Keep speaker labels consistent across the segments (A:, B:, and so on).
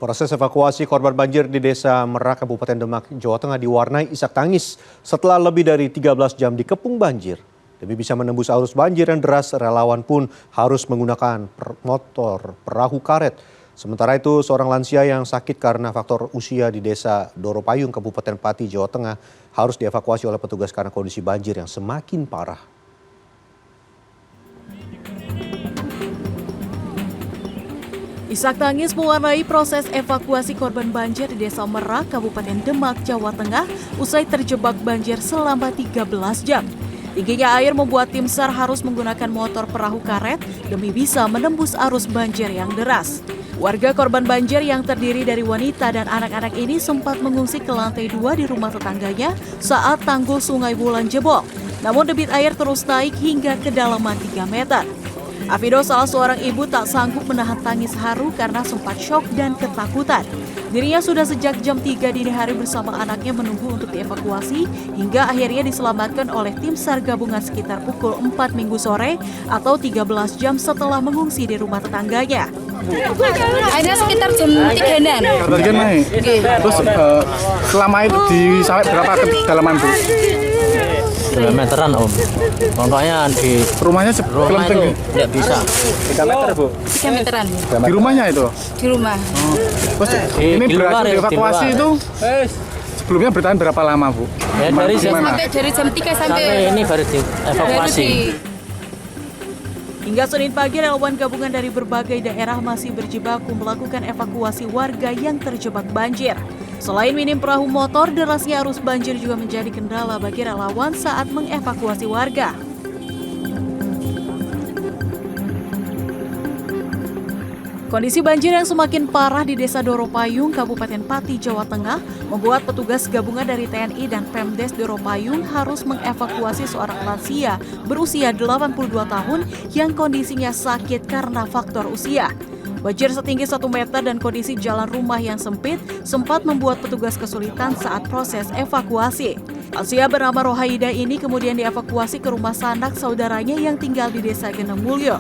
A: Proses evakuasi korban banjir di Desa Merak, Kabupaten Demak, Jawa Tengah diwarnai isak tangis setelah lebih dari 13 jam dikepung banjir. Demi bisa menembus arus banjir yang deras, relawan pun harus menggunakan motor perahu karet. Sementara itu, seorang lansia yang sakit karena faktor usia di Desa Doropayung, Kabupaten Pati, Jawa Tengah harus dievakuasi oleh petugas karena kondisi banjir yang semakin parah.
B: Isak tangis mewarnai proses evakuasi korban banjir di Desa Merak, Kabupaten Demak, Jawa Tengah usai terjebak banjir selama 13 jam. Tingginya air membuat tim SAR harus menggunakan motor perahu karet demi bisa menembus arus banjir yang deras. Warga korban banjir yang terdiri dari wanita dan anak-anak ini sempat mengungsi ke lantai 2 di rumah tetangganya saat tanggul Sungai Wulan jebol. Namun debit air terus naik hingga kedalaman 3 meter. Afido, salah seorang ibu, tak sanggup menahan tangis haru karena sempat syok dan ketakutan. Dirinya sudah sejak jam 3 dini hari bersama anaknya menunggu untuk dievakuasi hingga akhirnya diselamatkan oleh tim SAR gabungan sekitar pukul 4 Minggu sore atau 13 jam setelah mengungsi di rumah tetangganya.
C: Airnya sekitar jam 3-an.
D: Naik. Terus selama itu sampai berapa kedalaman, Bu?
E: 3 meteran, Om. Contohnya di
D: Rumahnya
E: rumah itu tidak bisa.
D: 3 meter, Bu?
C: 3 meteran.
D: Di rumahnya itu?
C: Di rumah.
D: Terus ini
E: di luar
D: berhasil
E: ya,
D: dievakuasi
E: di
D: itu sebelumnya bertahan berapa lama, Bu?
E: Ya, dari
C: Sampai dari jam 3
E: sampai ini baru dievakuasi.
B: Hingga Senin pagi, relawan gabungan dari berbagai daerah masih berjibaku melakukan evakuasi warga yang terjebak banjir. Selain minim perahu motor, derasnya arus banjir juga menjadi kendala bagi relawan saat mengevakuasi warga. Kondisi banjir yang semakin parah di Desa Doropayung, Kabupaten Pati, Jawa Tengah, membuat petugas gabungan dari TNI dan Pemdes Doropayung harus mengevakuasi seorang lansia berusia 82 tahun yang kondisinya sakit karena faktor usia. Banjir setinggi 1 meter dan kondisi jalan rumah yang sempit sempat membuat petugas kesulitan saat proses evakuasi. Lansia bernama Rohaida ini kemudian dievakuasi ke rumah sanak saudaranya yang tinggal di Desa Genemulyo.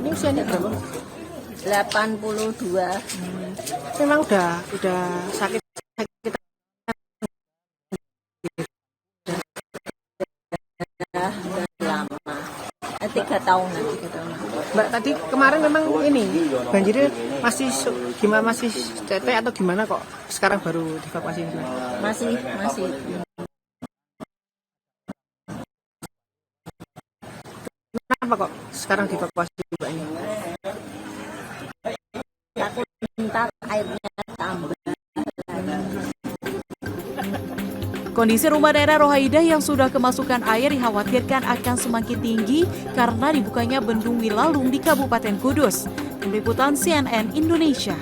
F: Ini usianya berapa? 82.
G: Memang udah sakit
F: Udah lama. 3 tahunan.
G: Mbak. Tadi kemarin memang ini banjirnya masih gimana, masih tetek atau gimana kok sekarang baru dievakuasi?
F: Masih.
G: Kenapa kok sekarang dievakuasi Mbak ini?
F: Takut minta airnya tambah.
B: Kondisi rumah daerah Rohaida yang sudah kemasukan air dikhawatirkan akan semakin tinggi karena dibukanya bendung Wilalung di Kabupaten Kudus. Tim Liputan CNN Indonesia.